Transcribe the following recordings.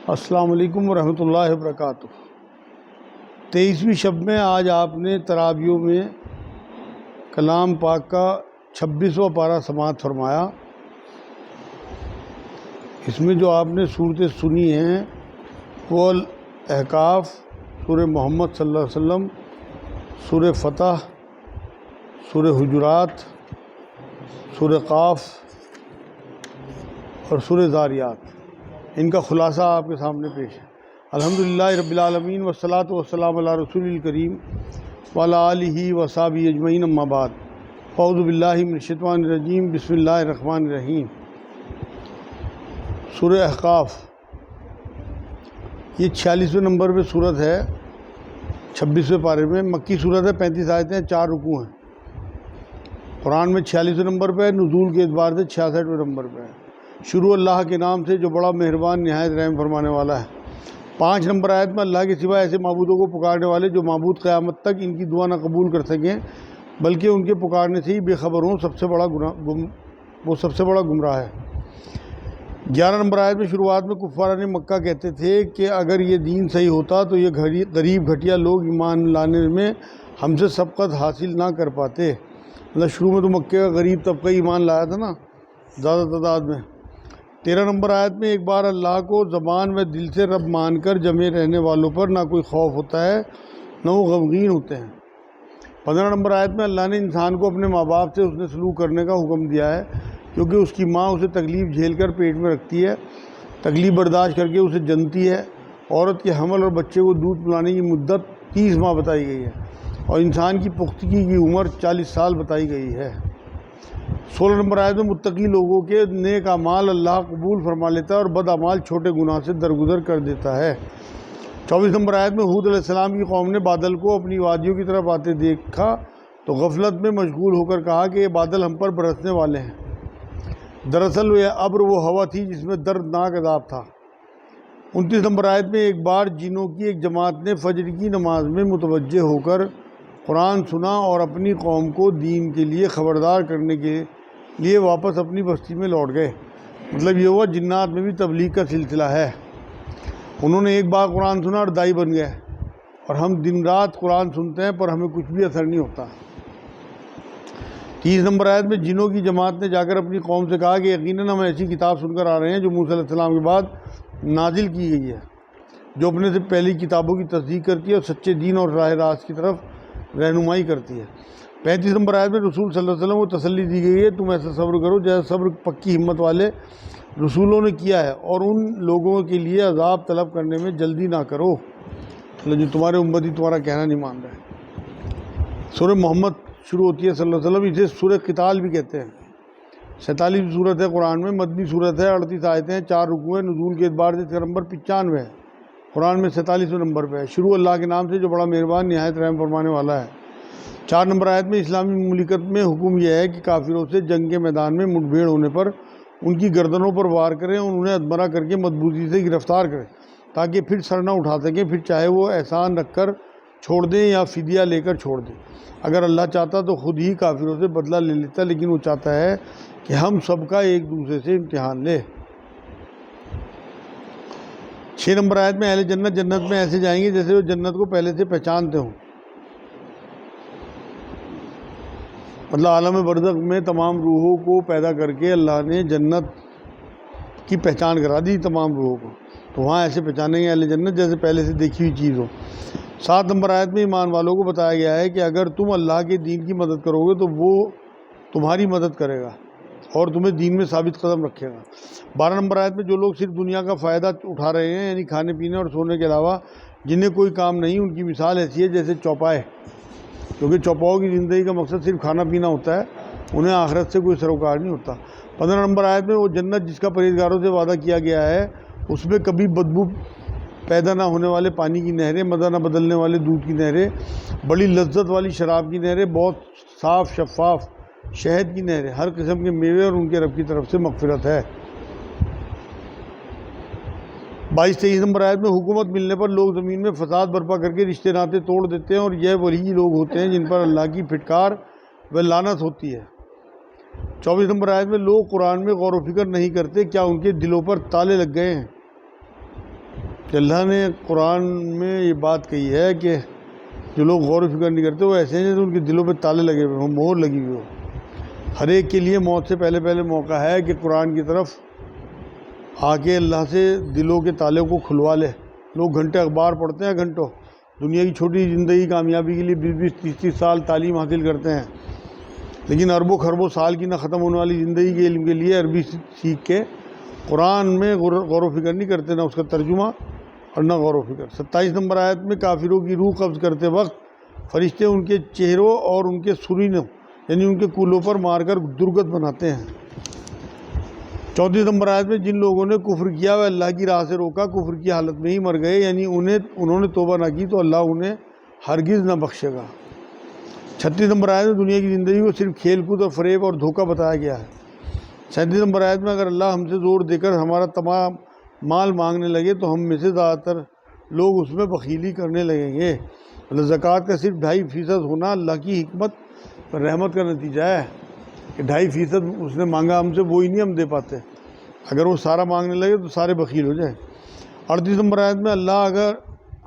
السلام علیکم ورحمۃ اللہ وبرکاتہ۔ 23ویں شب میں آج آپ نے تراویحوں میں کلام پاک کا 26واں پارہ سماعت فرمایا۔ اس میں جو آپ نے صورتیں سنی ہیں وہ احقاف، سورہ محمد صلی اللہ علیہ وسلم، سورہ فتح، سورہ حجرات، سورہ قاف اور سورہ ذاریات، ان کا خلاصہ آپ کے سامنے پیش ہے۔ الحمدللہ رب العالمین والصلاۃ والسلام علی رسول الکریم وعلی آلہ وصحبہ اجمعین، اما بعد، اعوذ باللہ من الشیطان الرجیم، بسم اللہ الرحمن الرحیم۔ سورہ احقاف یہ 46ویں نمبر پہ صورت ہے، 26ویں پارے میں، مکی صورت ہے، 35 آیتیں، 4 رکوع ہیں۔ قرآن میں 46ویں نمبر پہ ہے، نزول کے اعتبار سے 66ویں نمبر پہ ہے۔ شروع اللہ کے نام سے جو بڑا مہربان نہایت رحم فرمانے والا ہے۔ 5 نمبر آیت میں اللہ کے سوا ایسے معبودوں کو پکارنے والے جو معبود قیامت تک ان کی دعا نہ قبول کر سکیں بلکہ ان کے پکارنے سے ہی بے خبر ہوں، وہ سب سے بڑا گمراہ ہے۔ 11 نمبر آیت میں شروعات میں کفاران مکہ کہتے تھے کہ اگر یہ دین صحیح ہوتا تو یہ غریب گھٹیا لوگ ایمان لانے میں ہم سے سبقت حاصل نہ کر پاتے۔ مطلب شروع میں تو مکے کا غریب طبقہ ایمان لایا تھا نا، زیادہ تعداد میں۔ 13 نمبر آیت میں ایک بار اللہ کو زبان و دل سے رب مان کر جمے رہنے والوں پر نہ کوئی خوف ہوتا ہے نہ وہ غمگین ہوتے ہیں۔ 15 نمبر آیت میں اللہ نے انسان کو اپنے ماں باپ سے حسن سلوک کرنے کا حکم دیا ہے، کیونکہ اس کی ماں اسے تکلیف جھیل کر پیٹ میں رکھتی ہے، تکلیف برداشت کر کے اسے جنتی ہے۔ عورت کے حمل اور بچے کو دودھ پلانے کی مدت 30 ماہ بتائی گئی ہے اور انسان کی پختگی کی عمر 40 سال بتائی گئی ہے۔ 16 نمبر آیت میں متقی لوگوں کے نیک اعمال اللہ قبول فرما لیتا ہے اور بد اعمال چھوٹے گناہ سے درگزر کر دیتا ہے۔ 24 نمبر آیت میں ہود علیہ السلام کی قوم نے بادل کو اپنی وادیوں کی طرف آتے دیکھا تو غفلت میں مشغول ہو کر کہا کہ یہ بادل ہم پر برسنے والے ہیں۔ دراصل یہ ابر وہ ہوا تھی جس میں دردناک عذاب تھا۔ 29 نمبر آیت میں ایک بار جنوں کی ایک جماعت نے فجر کی نماز میں متوجہ ہو کر قرآن سنا اور اپنی قوم کو دین کے لیے خبردار کرنے کے لیے واپس اپنی بستی میں لوٹ گئے۔ مطلب یہ ہوا جنات میں بھی تبلیغ کا سلسلہ ہے۔ انہوں نے ایک بار قرآن سنا اور دائی بن گئے، اور ہم دن رات قرآن سنتے ہیں پر ہمیں کچھ بھی اثر نہیں ہوتا۔ 30 نمبر آیت میں جنوں کی جماعت نے جا کر اپنی قوم سے کہا کہ یقیناً ہم ایسی کتاب سن کر آ رہے ہیں جو موسیٰ علیہ السلام کے بعد نازل کی گئی ہے، جو اپنے سے پہلی کتابوں کی تصدیق کرتی ہے اور سچے دین اور راہ راست کی طرف رہنمائی کرتی ہے۔ 35 نمبر آیت میں رسول صلی اللہ علیہ وسلم کو تسلی دی گئی ہے، تم ایسا صبر کرو جیسا صبر پکی ہمت والے رسولوں نے کیا ہے، اور ان لوگوں کے لیے عذاب طلب کرنے میں جلدی نہ کرو جو تمہارے امتی تمہارا کہنا نہیں مان رہے۔ سورہ محمد شروع ہوتی ہے صلی اللہ علیہ وسلم، اسے سورہ قتال بھی کہتے ہیں۔ 47 صورت ہے قرآن میں، مدنی صورت ہے، 38 آیتیں ہیں، 4 رکوع ہیں، نزول کے اعتبار سے اس کا نمبر 95 ہے۔ قرآن میں 47ویں نمبر پہ ہے۔ شروع اللہ کے نام سے جو بڑا مہربان نہایت رحم فرمانے والا ہے۔ 4 نمبر آیت میں اسلامی مملکت میں حکم یہ ہے کہ کافروں سے جنگ کے میدان میں مٹ بھیڑ ہونے پر ان کی گردنوں پر وار کریں اور انہیں ادمرہ کر کے مضبوطی سے گرفتار کریں تاکہ پھر سر نہ اٹھا سکیں، پھر چاہے وہ احسان رکھ کر چھوڑ دیں یا فدیہ لے کر چھوڑ دیں۔ اگر اللہ چاہتا تو خود ہی کافروں سے بدلہ لے لیتا، لیکن وہ چاہتا ہے کہ ہم سب کا ایک دوسرے سے امتحان لے۔ 6 نمبر آیت میں اہل جنت جنت میں ایسے جائیں گے جیسے وہ جنت کو پہلے سے پہچانتے ہوں۔ مطلب عالم برزخ میں تمام روحوں کو پیدا کر کے اللہ نے جنت کی پہچان کرا دی تمام روحوں کو، تو وہاں ایسے پہچانیں گے اہل جنت جیسے پہلے سے دیکھی ہوئی چیز ہو۔ 7 نمبر آیت میں ایمان والوں کو بتایا گیا ہے کہ اگر تم اللہ کے دین کی مدد کرو گے تو وہ تمہاری مدد کرے گا اور تمہیں دین میں ثابت قدم رکھے گا۔ 12 نمبر آیت میں جو لوگ صرف دنیا کا فائدہ اٹھا رہے ہیں، یعنی کھانے پینے اور سونے کے علاوہ جنہیں کوئی کام نہیں، ان کی مثال ایسی ہے جیسے چوپائے، کیونکہ چوپاؤں کی زندگی کا مقصد صرف کھانا پینا ہوتا ہے، انہیں آخرت سے کوئی سروکار نہیں ہوتا۔ 15 نمبر آیت میں وہ جنت جس کا پرہیزگاروں سے وعدہ کیا گیا ہے، اس میں کبھی بدبو پیدا نہ ہونے والے پانی کی نہریں، مزہ نہ بدلنے والے دودھ کی نہریں، بڑی لذت والی شراب کی نہریں، بہت صاف شفاف شہد کی نہریں، ہر قسم کے میوے اور ان کے رب کی طرف سے مغفرت ہے۔ 22-23 نمبر آیت میں حکومت ملنے پر لوگ زمین میں فساد برپا کر کے رشتے ناطے توڑ دیتے ہیں، اور یہ وہی لوگ ہوتے ہیں جن پر اللہ کی پھٹکار و لعنت ہوتی ہے۔ 24 نمبر آیت میں لوگ قرآن میں غور و فکر نہیں کرتے، کیا ان کے دلوں پر تالے لگ گئے ہیں؟ کہ اللہ نے قرآن میں یہ بات کہی ہے کہ جو لوگ غور و فکر نہیں کرتے وہ ایسے ہیں جیسے ان کے دلوں پہ تالے لگے ہوئے ہوں، مہر لگی ہوئی ہو۔ ہر ایک کے لیے موت سے پہلے پہلے موقع ہے کہ قرآن کی طرف آ کے اللہ سے دلوں کے تالے کو کھلوا لے۔ لوگ گھنٹے اخبار پڑھتے ہیں، گھنٹوں دنیا کی چھوٹی زندگی کامیابی کے لیے 20 30 سال تعلیم حاصل کرتے ہیں، لیکن اربوں خربوں سال کی نہ ختم ہونے والی زندگی کے علم کے لیے عربی سیکھ کے قرآن میں غور و فکر نہیں کرتے، نہ اس کا ترجمہ اور نہ غور و فکر۔ 27 نمبر آیت میں کافروں کی روح قبض کرتے وقت فرشتے ان کے چہروں اور ان کے سرینوں یعنی ان کے کولوں پر مار کر درگت بناتے ہیں۔ 34 نمبر آیت میں جن لوگوں نے کفر کیا وہ اللہ کی راہ سے روکا، کفر کی حالت میں ہی مر گئے، یعنی انہوں نے توبہ نہ کی تو اللہ انہیں ہرگز نہ بخشے گا۔ 36 نمبر آیت میں دنیا کی زندگی کو صرف کھیل کود اور فریب اور دھوکہ بتایا گیا ہے۔ 37 نمبر آیت میں اگر اللہ ہم سے زور دے کر ہمارا تمام مال مانگنے لگے تو ہم میں سے زیادہ تر لوگ اس میں بخیلی کرنے لگیں گے۔ زکوٰۃ کا صرف 2.5% ہونا اللہ کی حکمت اور رحمت کا نتیجہ ہے کہ 2.5% اس نے مانگا ہم سے، وہی نہیں ہم دے پاتے۔ اگر وہ سارا مانگنے لگے تو سارے بخیل ہو جائیں۔ 38 نمبر آیت میں اللہ اگر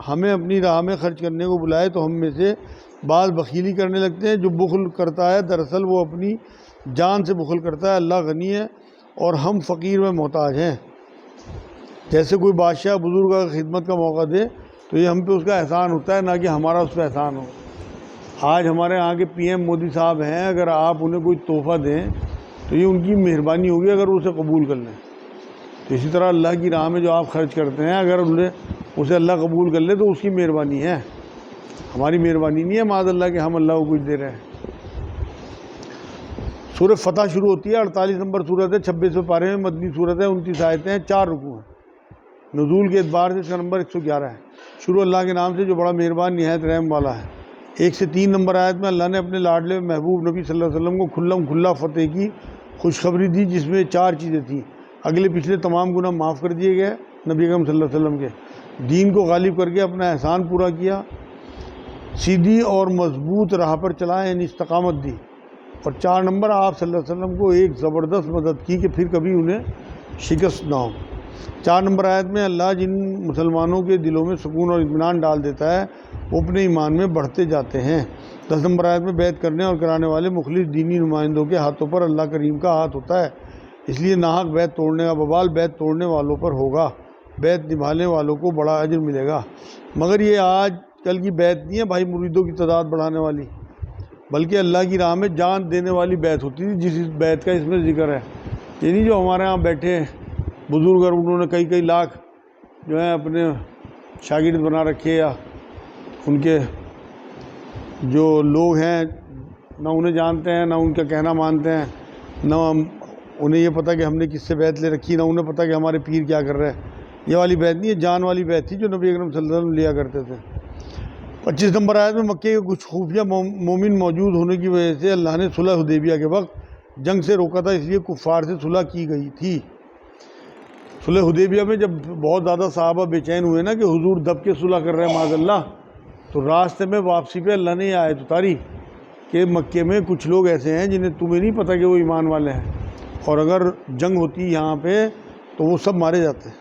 ہمیں اپنی راہ میں خرچ کرنے کو بلائے تو ہم میں سے بعض بخیلی کرنے لگتے ہیں۔ جو بخل کرتا ہے دراصل وہ اپنی جان سے بخل کرتا ہے، اللہ غنی ہے اور ہم فقیر میں محتاج ہیں۔ جیسے کوئی بادشاہ بزرگ کا خدمت کا موقع دے تو یہ ہم پہ اس کا احسان ہوتا ہے، نہ کہ ہمارا اس پہ احسان ہو۔ آج ہمارے یہاں کے PM مودی صاحب ہیں، اگر آپ انہیں کوئی تحفہ دیں تو یہ ان کی مہربانی ہوگی اگر وہ اسے قبول کر لیں۔ تو اسی طرح اللہ کی راہ میں جو آپ خرچ کرتے ہیں اگر اسے اللہ قبول کر لے تو اس کی مہربانی ہے، ہماری مہربانی نہیں ہے معاذ اللہ کہ ہم اللہ کو کچھ دے رہے ہیں۔ سورہ فتح شروع ہوتی ہے، 48 نمبر سورت ہے، 26ویں پارے میں، مدنی سورت ہے، 29 آیتیں ہیں، 4 رکوع ہیں۔ نزول کے اعتبار سے اس کا نمبر 111 ہے۔ شروع اللہ کے نام سے جو بڑا مہربان نہایت رحم والا ہے۔ 1 سے 3 نمبر آیت میں اللہ نے اپنے لاڈلے محبوب نبی صلی اللہ علیہ وسلم کو کھلا فتح کی خوشخبری دی، جس میں 4 چیزیں تھیں۔ اگلے پچھلے تمام گناہ معاف کر دیے گئے نبی اکرم صلی اللہ علیہ وسلم کے، دین کو غالب کر کے اپنا احسان پورا کیا، سیدھی اور مضبوط راہ پر چلائیں یعنی استقامت دی، اور 4 نمبر آپ صلی اللہ علیہ وسلم کو ایک زبردست مدد کی کہ پھر کبھی انہیں شکست نہ ہو۔ 4 نمبر آیت میں اللہ جن مسلمانوں کے دلوں میں سکون اور اطمینان ڈال دیتا ہے وہ اپنے ایمان میں بڑھتے جاتے ہیں۔ 10 نمبر آیت میں بیعت کرنے اور کرانے والے مخلص دینی نمائندوں کے ہاتھوں پر اللہ کریم کا ہاتھ ہوتا ہے، اس لیے ناحق بیعت توڑنے کا بوال بیعت توڑنے والوں پر ہوگا، بیعت نبھانے والوں کو بڑا اجر ملے گا۔ مگر یہ آج کل کی بیعت نہیں ہے بھائی مریدوں کی تعداد بڑھانے والی، بلکہ اللہ کی راہ میں جان دینے والی بیعت ہوتی تھی، جس بیعت کا اس میں ذکر ہے۔ یہ نہیں جو ہمارے ہاں بیٹھے بزرگ اور انہوں نے کئی لاکھ جو ہیں اپنے شاگرد بنا رکھے، یا ان کے جو لوگ ہیں نہ انہیں جانتے ہیں نہ ان کا کہنا مانتے ہیں، نہ انہیں یہ پتہ کہ ہم نے کس سے بیعت لے رکھی، نہ انہیں پتہ کہ ہمارے پیر کیا کر رہے ہیں۔ یہ والی بیعت نہیں ہے، جان والی بیعت تھی جو نبی اکرم صلی اللہ علیہ وسلم لیا کرتے تھے۔ 25 نمبر آیت میں مکے کے کچھ خفیہ مومن موجود ہونے کی وجہ سے اللہ نے صلح حدیبیہ کے وقت جنگ سے روکا تھا، اس لیے کفار سے صلح کی گئی تھی۔ صلح حدیبیہ میں جب بہت زیادہ صحابہ بے چین ہوئے نا کہ حضور دب کے صلح کر رہے ہیں معاذ اللہ، تو راستے میں واپسی پہ اللہ نے یہ آیت اتاری کہ مکے میں کچھ لوگ ایسے ہیں جنہیں تمہیں نہیں پتہ کہ وہ ایمان والے ہیں، اور اگر جنگ ہوتی یہاں پہ تو وہ سب مارے جاتے ہیں۔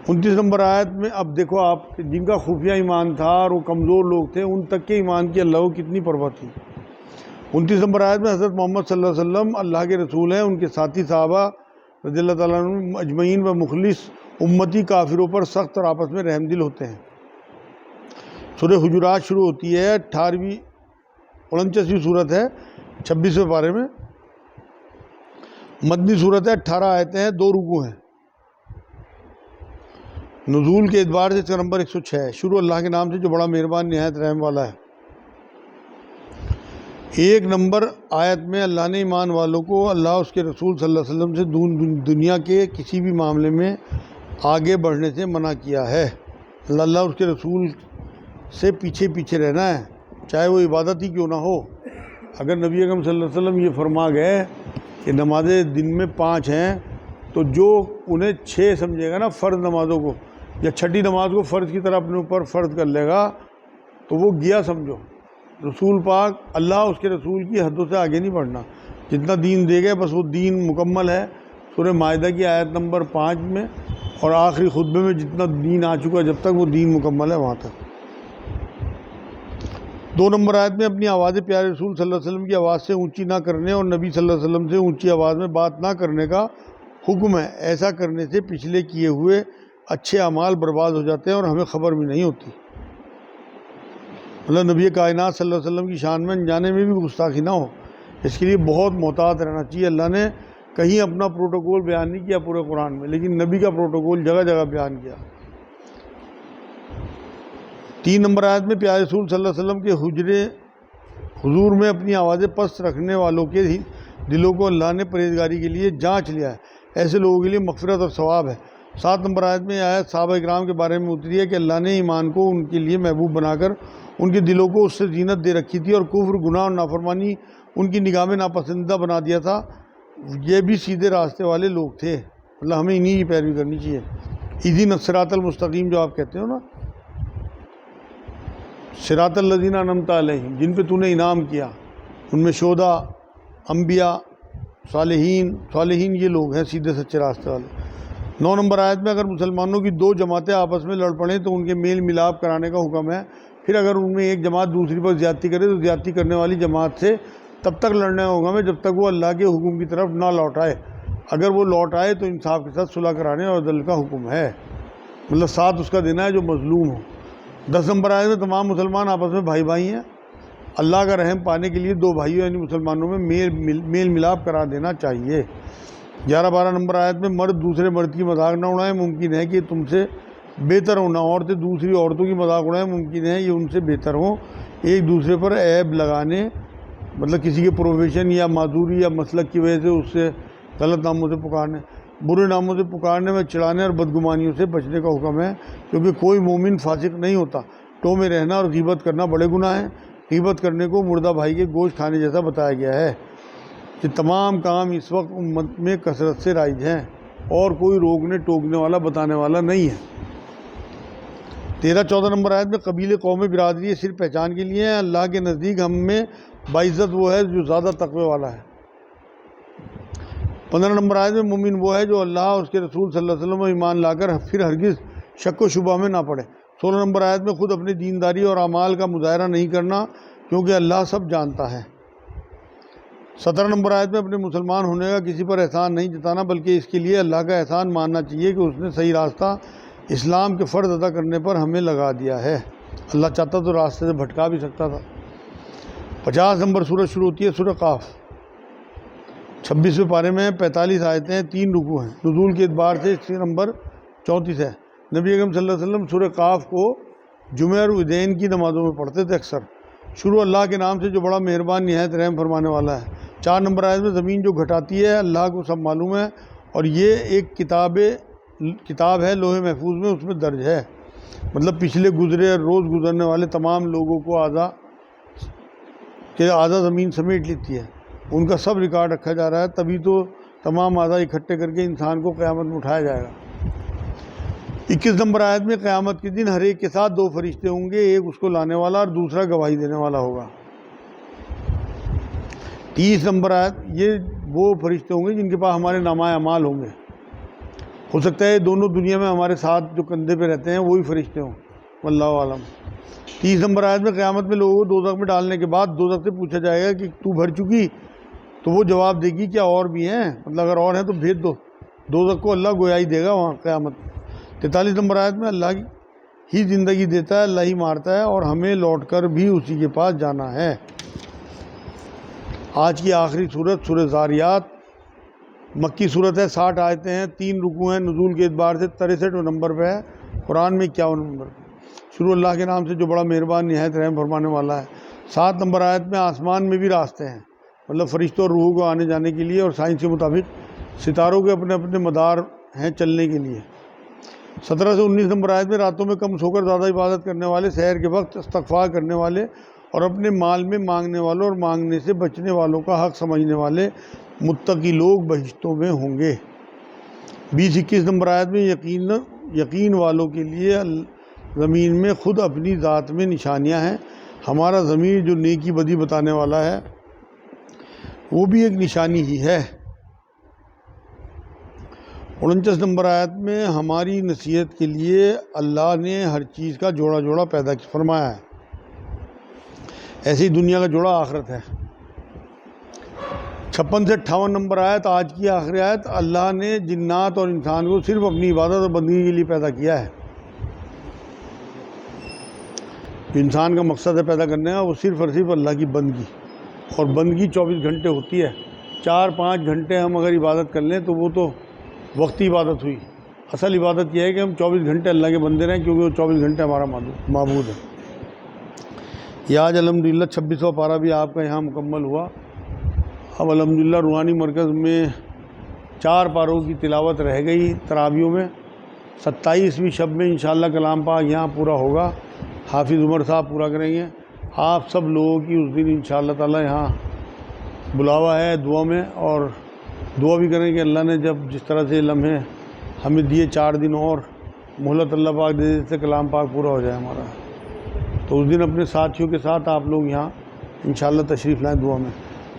29 نمبر آیت میں اب دیکھو آپ جن کا خفیہ ایمان تھا اور وہ کمزور لوگ تھے، ان تک کے ایمان کی اللہ کو کتنی پرواہ تھی۔ 29 نمبر آیت میں حضرت محمد صلی اللہ علیہ وسلم اللہ کے رسول ہیں، ان کے ساتھی صحابہ رضی اللہ تعالیٰ عنہ اجمعین و مخلص امتی کافروں پر سخت اور آپس میں رحم دل ہوتے ہیں۔ سورہ حجرات شروع ہوتی ہے، 49ویں صورت ہے، 26ویں پارے میں، مدنی صورت ہے، 18 آیتیں ہیں، 2 رکوع ہیں۔ نزول کے اعتبار سے اس کا نمبر 106 ہے۔ شروع اللہ کے نام سے جو بڑا مہربان نہایت رحم والا ہے۔ 1 نمبر آیت میں اللہ نے ایمان والوں کو اللہ اس کے رسول صلی اللہ علیہ وسلم سے دنیا کے کسی بھی معاملے میں آگے بڑھنے سے منع کیا ہے۔ اللہ اس کے رسول سے پیچھے رہنا ہے، چاہے وہ عبادت ہی کیوں نہ ہو۔ اگر نبی اکرم صلی اللہ علیہ وسلم یہ فرما گئے کہ نمازیں دن میں 5 ہیں، تو جو انہیں 6 سمجھے گا نا فرض نمازوں کو، یا چھٹی نماز کو فرض کی طرح اپنے اوپر فرض کر لے گا تو وہ گیا سمجھو۔ رسول پاک اللہ اس کے رسول کی حدوں سے آگے نہیں بڑھنا، جتنا دین دے گئے بس وہ دین مکمل ہے۔ سورہ مائدہ کی آیت نمبر 5 میں اور آخری خطبے میں جتنا دین آ چکا جب تک وہ دین مکمل ہے وہاں تک۔ 2 نمبر آیت میں اپنی آواز پیارے رسول صلی اللہ علیہ وسلم کی آواز سے اونچی نہ کرنے اور نبی صلی اللہ علیہ وسلم سے اونچی آواز میں بات نہ کرنے کا حکم ہے۔ ایسا کرنے سے پچھلے کیے ہوئے اچھے اعمال برباد ہو جاتے ہیں اور ہمیں خبر بھی نہیں ہوتی۔ مطلب نبی کائنات صلی اللہ علیہ وسلم کی شان میں انجانے میں بھی گستاخی نہ ہو، اس کے لیے بہت محتاط رہنا چاہیے۔ اللہ نے کہیں اپنا پروٹوکول بیان نہیں کیا پورے قرآن میں، لیکن نبی کا پروٹوکول جگہ جگہ بیان کیا۔ 3 نمبر آیت میں پیارے رسول صلی اللہ علیہ وسلم کے حضور میں اپنی آوازیں پست رکھنے والوں کے دلوں کو اللہ نے پرہیزگاری کے لیے جانچ لیا ہے، ایسے لوگوں کے لیے مغفرت اور ثواب ہے۔ 7 نمبر آیت میں آیت صحابہ اکرام کے بارے میں اتری ہے کہ اللہ نے ایمان کو ان کے لیے محبوب بنا کر ان کے دلوں کو اس سے زینت دے رکھی تھی، اور کفر، گناہ اور نافرمانی ان کی نگاہ میں ناپسندیدہ بنا دیا تھا۔ یہ بھی سیدھے راستے والے لوگ تھے، مطلب ہمیں انہی کی پیروی کرنی چاہیے۔ اہدنا الصراط المستقیم جو آپ کہتے ہو نا، صراط الذین انعمت علیہم، جن پہ تو نے انعام کیا، ان میں شہداء، انبیاء، صالحین یہ لوگ ہیں سیدھے سچے راستے والے۔ 9 نمبر آیت میں اگر مسلمانوں کی 2 جماعتیں آپس میں لڑ پڑیں تو ان کے میل ملاپ کرانے کا حکم ہے، پھر اگر ان میں ایک جماعت دوسری پر زیادتی کرے تو زیادتی کرنے والی جماعت سے تب تک لڑنے کا حکم ہے جب تک وہ اللہ کے حکم کی طرف نہ لوٹ آئے، اگر وہ لوٹ آئے تو انصاف کے ساتھ صلح کرانے اور عدل کا حکم ہے، مطلب ساتھ اس کا دینا ہے جو مظلوم ہو۔ 10 نمبر آیت میں تمام مسلمان آپس میں بھائی بھائی ہیں، اللہ کا رحم پانے کے لیے 2 بھائیوں یعنی مسلمانوں میں میل ملاپ کرا دینا چاہیے۔ 11-12 نمبر آیت میں مرد دوسرے مرد کی مذاق نہ اڑائیں، ممکن ہے کہ تم سے بہتر ہونا، عورتیں دوسری عورتوں کی مذاق اڑائیں، ممکن ہے یہ ان سے بہتر ہوں۔ ایک دوسرے پر عیب لگانے، مطلب کسی کے پروفیشن یا معذوری یا مسلک کی وجہ سے اس سے غلط ناموں سے پکارنے، برے ناموں سے پکارنے میں چڑھانے اور بدگمانیوں سے بچنے کا حکم ہے، کیونکہ کوئی مومن فاسق نہیں ہوتا۔ ٹو میں رہنا اور غیبت کرنا بڑے گناہ ہیں۔ غیبت کرنے کو مردہ بھائی کے گوشت کھانے جیسا بتایا گیا ہے۔ یہ تمام کام اس وقت امت میں کثرت سے رائج ہیں اور کوئی روکنے ٹوکنے والا بتانے والا نہیں ہے۔ 13-14 نمبر آیت میں قبیلے، قوم، برادری صرف پہچان کے لیے ہیں، اللہ کے نزدیک ہم میں باعزت وہ ہے جو زیادہ تقوی والا ہے۔ 15 نمبر آیت میں مومن وہ ہے جو اللہ اور اس کے رسول صلی اللہ علیہ وسلم ایمان لا کر پھر ہرگز شک و شبہ میں نہ پڑے۔ 16 نمبر آیت میں خود اپنی دینداری اور اعمال کا مظاہرہ نہیں کرنا کیونکہ اللہ سب جانتا ہے۔ 17 نمبر آیت میں اپنے مسلمان ہونے کا کسی پر احسان نہیں جتانا بلکہ اس کے لیے اللہ کا احسان ماننا چاہیے کہ اس نے صحیح راستہ اسلام کے فرض ادا کرنے پر ہمیں لگا دیا ہے، اللہ چاہتا تو راستے سے بھٹکا بھی سکتا تھا۔ 50 نمبر سورۃ شروع ہوتی ہے سورۃ قاف، 26ویں پارے میں 45 آیتیں ہیں، 3 رکوع ہیں۔ نزول کے اعتبار سے اس نمبر 34 ہے۔ نبی اکرم صلی اللہ علیہ وسلم سورۃ قاف کو جمعہ اور عیدین کی نمازوں میں پڑھتے تھے اکثر۔ شروع اللہ کے نام سے جو بڑا مہربان نہایت رحم فرمانے والا ہے۔ 4 نمبر آیت میں زمین جو گھٹاتی ہے اللہ کو سب معلوم ہے اور یہ ایک کتاب ہے لوح محفوظ میں، اس میں درج ہے، مطلب پچھلے گزرے اور روز گزرنے والے تمام لوگوں کو آدھا زمین سمیٹ لیتی ہے، ان کا سب ریکارڈ رکھا جا رہا ہے، تبھی تو تمام اعضاء اکٹھے کر کے انسان کو قیامت میں اٹھایا جائے گا۔ 21 نمبر آیت میں قیامت کے دن ہر ایک کے ساتھ 2 فرشتے ہوں گے، ایک اس کو لانے والا اور دوسرا گواہی دینے والا ہوگا۔ 30 نمبر آیت، یہ وہ فرشتے ہوں گے جن کے پاس ہمارے نامہ اعمال ہوں گے، ہو سکتا ہے دونوں دنیا میں ہمارے ساتھ جو کندھے پہ رہتے ہیں وہی فرشتے ہوں، واللہ عالم۔ 30 نمبر آیت میں قیامت میں لوگوں کو دوزخ میں ڈالنے کے بعد دوزخ سے پوچھا جائے گا کہ تو بھر چکی، تو وہ جواب دے گی کیا اور بھی ہیں، مطلب اگر اور ہیں تو بھیج دو، دوزخ کو اللہ گویا ہی دے گا وہاں قیامت میں۔ 43 نمبر آیت میں اللہ ہی زندگی دیتا ہے، اللہ ہی مارتا ہے اور ہمیں لوٹ کر بھی اسی کے پاس جانا ہے۔ آج کی آخری سورت سورۃ ذاریات، مکی صورت ہے، 60 آیتیں ہیں، 3 رکوع ہیں، نزول کے اعتبار سے 63 نمبر پہ ہے، قرآن میں 51 نمبر پہ۔ شروع اللہ کے نام سے جو بڑا مہربان نہایت رحم فرمانے والا ہے۔ 7 نمبر آیت میں آسمان میں بھی راستے ہیں، مطلب فرشتوں اور روحوں کو آنے جانے کے لیے، اور سائنس کے مطابق ستاروں کے اپنے اپنے مدار ہیں چلنے کے لیے۔ 17 سے 19 نمبر آیت میں راتوں میں کم سو کر زیادہ عبادت کرنے والے، سحر کے وقت استغفار کرنے والے اور اپنے مال میں مانگنے والوں اور مانگنے سے بچنے والوں کا حق سمجھنے والے متقی لوگ بہشتوں میں ہوں گے۔ 20-21 نمبر آیت میں یقین والوں کے لیے زمین میں خود اپنی ذات میں نشانیاں ہیں، ہمارا ضمیر جو نیکی بدی بتانے والا ہے وہ بھی ایک نشانی ہی ہے۔ 49 نمبر آیت میں ہماری نصیحت کے لیے اللہ نے ہر چیز کا جوڑا جوڑا پیدا فرمایا ہے، ایسے ہی دنیا کا جوڑا آخرت ہے۔ 56 سے 58 نمبر آیت آج کی آخری آیت، اللہ نے جنات اور انسان کو صرف اپنی عبادت اور بندگی کے لیے پیدا کیا ہے۔ جو انسان کا مقصد ہے پیدا کرنے کا وہ صرف اور صرف اللہ کی بندگی، اور بندگی 24 گھنٹے ہوتی ہے۔ 4-5 گھنٹے ہم اگر عبادت کر لیں تو وہ تو وقتی عبادت ہوئی، اصل عبادت یہ ہے کہ ہم 24 گھنٹے اللہ کے بندے رہیں، کیونکہ وہ 24 گھنٹے ہمارا معبود ہے۔ یہ آج الحمدللہ 26واں پارہ بھی آپ کا یہاں مکمل ہوا۔ اب الحمدللہ روحانی مرکز میں 4 پاروں کی تلاوت رہ گئی تراویحوں میں۔ 27ویں شب میں انشاءاللہ کلام پاک یہاں پورا ہوگا، حافظ عمر صاحب پورا کریں گے۔ آپ سب لوگوں کی اس دن انشاءاللہ تعالی یہاں بلاوا ہے دعا میں، اور دعا بھی کریں کہ اللہ نے جب جس طرح سے لمحے ہمیں دیے 4 دن اور مہلت اللہ پاک دے سے کلام پاک پورا ہو جائے ہمارا، تو اس دن اپنے ساتھیوں کے ساتھ آپ لوگ یہاں انشاءاللہ تشریف لائیں دعا میں۔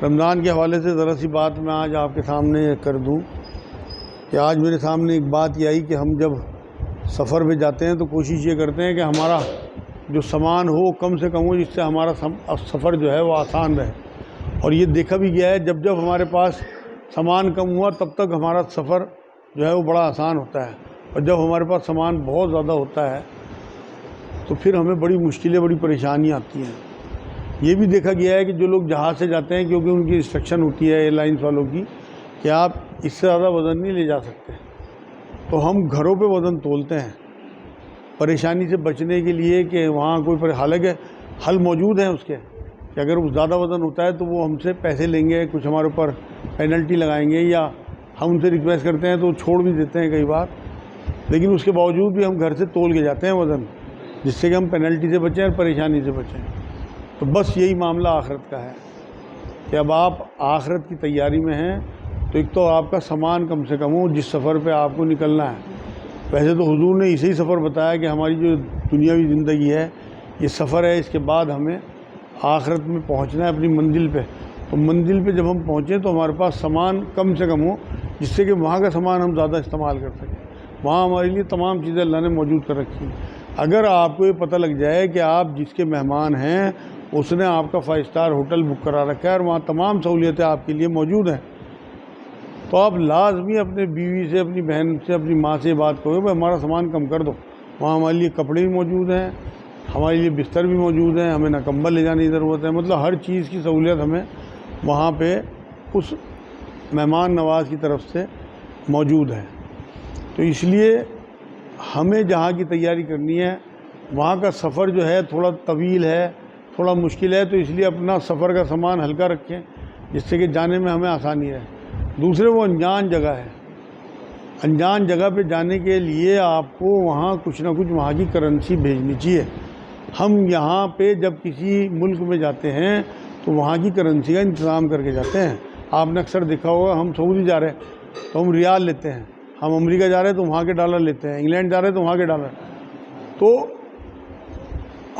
رمضان کے حوالے سے ذرا سی بات میں آج آپ کے سامنے کر دوں کہ آج میرے سامنے ایک بات یہ آئی کہ ہم جب سفر پہ جاتے ہیں تو کوشش یہ کرتے ہیں کہ ہمارا جو سامان ہو کم سے کم ہو، جس سے ہمارا سفر جو ہے وہ آسان رہے۔ اور یہ دیکھا بھی گیا ہے جب جب ہمارے پاس سامان کم ہوا تب تک ہمارا سفر جو ہے وہ بڑا آسان ہوتا ہے، اور جب ہمارے پاس سامان بہت زیادہ ہوتا ہے تو پھر ہمیں بڑی مشکلیں بڑی پریشانیاں آتی ہیں۔ یہ بھی دیکھا گیا ہے کہ جو لوگ جہاز سے جاتے ہیں، کیونکہ ان کی انسٹرکشن ہوتی ہے ایئر لائنس والوں کی کہ آپ اس سے زیادہ وزن نہیں لے جا سکتے، تو ہم گھروں پہ وزن تولتے ہیں پریشانی سے بچنے کے لیے کہ وہاں کوئی حالانکہ حل موجود ہیں اس کے کہ اگر وہ زیادہ وزن ہوتا ہے تو وہ ہم سے پیسے لیں گے، کچھ ہمارے اوپر پینلٹی لگائیں گے، یا ہم ان سے ریکویسٹ کرتے ہیں تو وہ چھوڑ بھی دیتے ہیں کئی بار، لیکن اس کے باوجود بھی ہم گھر سے تول کے جاتے ہیں وزن، جس سے کہ ہم پینلٹی سے بچیں اور پریشانی سے بچیں۔ تو بس یہی معاملہ آخرت کا ہے کہ اب آپ آخرت کی تیاری میں ہیں تو ایک تو آپ کا سامان کم سے کم ہو جس سفر پہ آپ کو نکلنا ہے۔ ویسے تو حضور نے اسی سفر بتایا کہ ہماری جو دنیاوی زندگی ہے یہ سفر ہے، اس کے بعد ہمیں آخرت میں پہنچنا ہے اپنی منزل پہ، تو منزل پہ جب ہم پہنچیں تو ہمارے پاس سامان کم سے کم ہو جس سے کہ وہاں کا سامان ہم زیادہ استعمال کر سکیں۔ وہاں ہمارے لیے تمام چیزیں اللہ نے موجود کر رکھی ہیں۔ اگر آپ کو یہ پتہ لگ جائے کہ آپ جس کے مہمان ہیں اس نے آپ کا 5 اسٹار ہوٹل بک کرا رکھا ہے اور وہاں تمام سہولیتیں آپ کے لیے موجود ہیں، تو آپ لازمی اپنے بیوی سے، اپنی بہن سے، اپنی ماں سے بات کرو کہ ہمارا سامان کم کر دو۔ وہاں ہمارے لیے کپڑے بھی موجود ہیں، ہمارے لیے بستر بھی موجود ہیں، ہمیں نہ کمبل لے جانے کی ضرورت ہے، مطلب ہر چیز کی سہولیت ہمیں وہاں پہ اس مہمان نواز کی طرف سے موجود ہے۔ تو اس لیے ہمیں جہاں کی تیاری کرنی ہے وہاں کا سفر جو ہے تھوڑا طویل ہے، تھوڑا مشکل ہے، تو اس لیے اپنا سفر کا سامان ہلکا رکھیں جس سے کہ جانے میں ہمیں آسانی رہے۔ دوسرے وہ انجان جگہ ہے، انجان جگہ پہ جانے کے لیے آپ کو وہاں کچھ نہ کچھ وہاں کی کرنسی بھیجنی چاہیے۔ ہم یہاں پہ جب کسی ملک میں جاتے ہیں تو وہاں کی کرنسی کا انتظام کر کے جاتے ہیں۔ آپ نے اکثر دیکھا ہوگا ہم سعودی جا رہے ہیں تو ہم ریال لیتے ہیں، ہم امریکہ جا رہے ہیں تو وہاں کے ڈالر لیتے ہیں، انگلینڈ جا رہے ہیں تو وہاں کے ڈالر۔ تو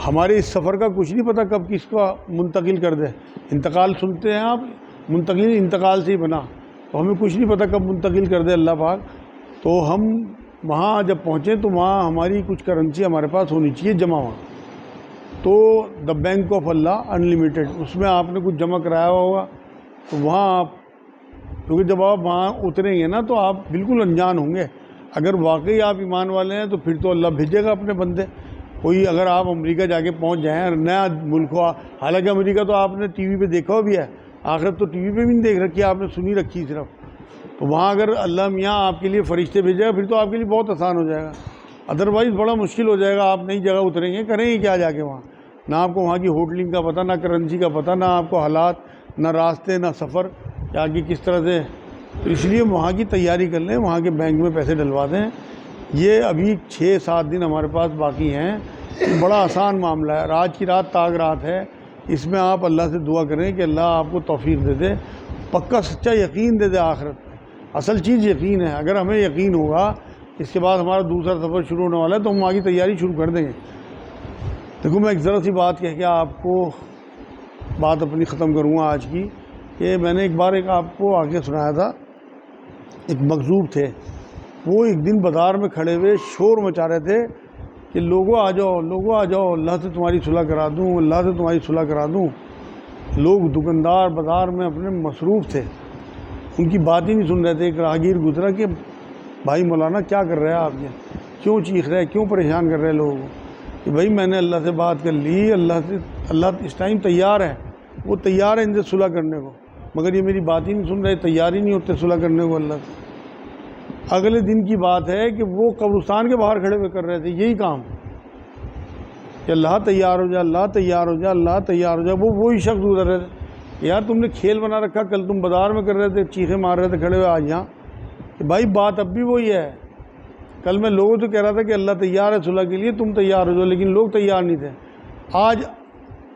ہمارے اس سفر کا کچھ نہیں پتہ کب کس کو منتقل کر دے۔ انتقال سنتے ہیں آپ، منتقل انتقال سے ہی بنا، تو ہمیں کچھ نہیں پتہ کب منتقل کر دے اللہ پاک۔ تو ہم وہاں جب پہنچیں تو وہاں ہماری کچھ کرنسی ہمارے پاس ہونی چاہیے جمع وہاں۔ تو the bank of Allah unlimited, اس میں آپ نے کچھ جمع کرایا ہوگا، تو وہاں آپ کیونکہ جب آپ وہاں اتریں گے نا تو آپ بالکل انجان ہوں گے۔ اگر واقعی آپ ایمان والے ہیں تو پھر تو اللہ بھیجے گا اپنے بندے۔ کوئی اگر آپ امریکہ جا کے پہنچ جائیں، نیا ملک ہو، حالانکہ امریکہ تو آپ نے ٹی وی پہ دیکھا ہو بھی ہے، آخرت تو ٹی وی پہ بھی نہیں دیکھ رکھی، آپ نے سنی رکھی صرف، تو وہاں اگر اللہ میاں آپ کے لیے فرشتے بھیجے گا پھر تو آپ کے لیے بہت آسان ہو جائے گا، ادروائز بڑا مشکل ہو جائے گا۔ آپ نئی جگہ اتریں گے، کریں گے کیا جا کے وہاں؟ نہ آپ کو وہاں کی ہوٹلنگ کا پتہ، نہ کرنسی کا پتہ، نہ آپ کو حالات، نہ راستے، نہ سفر کہ آگے کس طرح سے۔ تو اس لیے وہاں کی تیاری کر لیں، وہاں کے بینک میں پیسے ڈلوا دیں۔ یہ ابھی 6-7 دن ہمارے پاس باقی ہیں، بڑا آسان معاملہ ہے، آج کی رات تاگ رات ہے، اس میں آپ اللہ سے دعا کریں کہ اللہ آپ کو توفیق دے دے، پکا سچا یقین دے دے آخرت میں۔ اصل چیز یقین ہے، اگر ہمیں یقین ہوگا اس کے بعد ہمارا دوسرا سفر شروع ہونے والا ہے تو ہم وہاں کی تیاری شروع کر دیں گے۔ دیکھو میں ایک ذرا سی بات کہہ کے آپ کو بات اپنی ختم کروں گا آج کی، کہ میں نے ایک بار آپ کو آگے سنایا تھا، ایک مغزوب تھے وہ ایک دن بازار میں کھڑے ہوئے شور مچا رہے تھے کہ لوگوں آ جاؤ، لوگوں آ جاؤ، اللہ سے تمہاری صلح کرا دوں، اللہ سے تمہاری صلح کرا دوں۔ لوگ دکاندار بازار میں اپنے مصروف تھے، ان کی بات ہی نہیں سن رہے تھے۔ ایک راہگیر گزرا کہ بھائی مولانا کیا کر رہے ہیں آپ، یہ کیوں چیخ رہے ہیں، کیوں پریشان کر رہے ہیں لوگوں کو؟ کہ بھائی میں نے اللہ سے بات کر لی، اللہ اس ٹائم تیار ہے، وہ تیار ہے ان سے صلح کرنے کو، مگر یہ میری بات ہی نہیں سن رہے، تیار ہی نہیں ہوتے صلح کرنے کو اللہ سے۔ اگلے دن کی بات ہے کہ وہ قبرستان کے باہر کھڑے ہوئے کر رہے تھے یہی کام کہ اللہ تیار ہو جا، اللہ تیار ہو جا، اللہ تیار ہو جا۔ وہ وہی شخص گزر رہے تھے، یار تم نے کھیل بنا رکھا، کل تم بازار میں کر رہے تھے، چیخے مار رہے تھے کھڑے ہوئے، آج یہاں کہ بھائی بات اب بھی وہی ہے۔ کل میں لوگوں سے کہہ رہا تھا کہ اللہ تیار ہے صلح کے لیے، تم تیار ہو جاؤ، لیکن لوگ تیار نہیں تھے۔ آج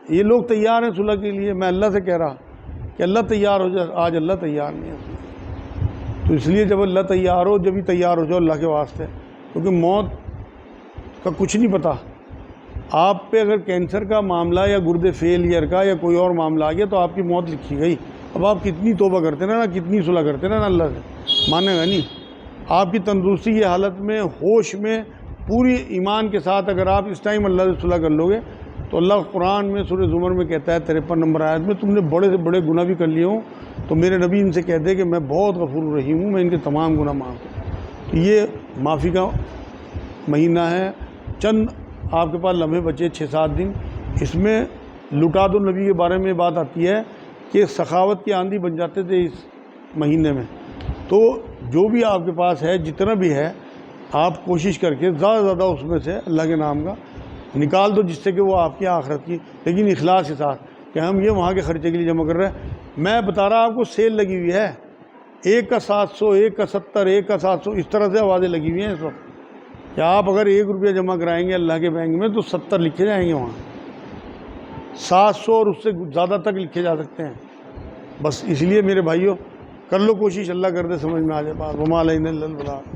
یہ لوگ تیار ہیں صلح کے لیے، میں اللہ سے کہہ رہا کہ اللہ تیار ہو جائے، آج اللہ تیار نہیں ہے۔ تو اس لیے جب اللہ تیار ہو، جب ہی تیار ہو جاؤ اللہ کے واسطے، کیونکہ موت کا کچھ نہیں پتہ۔ آپ پہ اگر کینسر کا معاملہ یا گردے فیلئر کا یا کوئی اور معاملہ آ گیا تو آپ کی موت لکھی گئی۔ اب آپ کتنی توبہ کرتے رہنا، کتنی صلح کرتے رہنا، اللہ سے مانے گا نہیں۔ آپ کی تندرستی کی حالت میں، ہوش میں، پوری ایمان کے ساتھ اگر آپ اس ٹائم اللہ سے صلح کر لو گے تو اللہ قرآن میں سورہ زمر میں کہتا ہے 53 نمبر آیت میں، تم نے بڑے سے بڑے گناہ بھی کر لیے ہوں تو میرے نبی ان سے کہتے ہیں کہ میں بہت غفور الرحیم ہوں، میں ان کے تمام گناہ معاف کروں۔ تو یہ معافی کا مہینہ ہے۔ چند آپ کے پاس لمحے بچے 6-7 دن، اس میں لٹا دو نبی کے بارے میں بات آتی ہے کہ سخاوت کی آندھی بن جاتے تھے اس مہینے میں۔ تو جو بھی آپ کے پاس ہے، جتنا بھی ہے، آپ کوشش کر کے زیادہ سے زیادہ اس میں سے اللہ کے نام کا نکال دو، جس سے کہ وہ آپ کی آخرت کی، لیکن اخلاص کے ساتھ کہ ہم یہ وہاں کے خرچے کے لیے جمع کر رہے ہیں۔ میں بتا رہا آپ کو سیل لگی ہوئی ہے، 1 کا 700، 1 کا 70، 1 کا 700، اس طرح سے آوازیں لگی ہوئی ہیں اس وقت کہ آپ اگر 1 روپیہ جمع کرائیں گے اللہ کے بینک میں تو 70 لکھے جائیں گے، وہاں 700 اور اس سے زیادہ تک لکھے جا سکتے ہیں۔ بس اس لیے میرے بھائیوں کر لو کوشش، اللہ کر دے سمجھ میں آ جائے بات۔ وما علینا الا البلاغ۔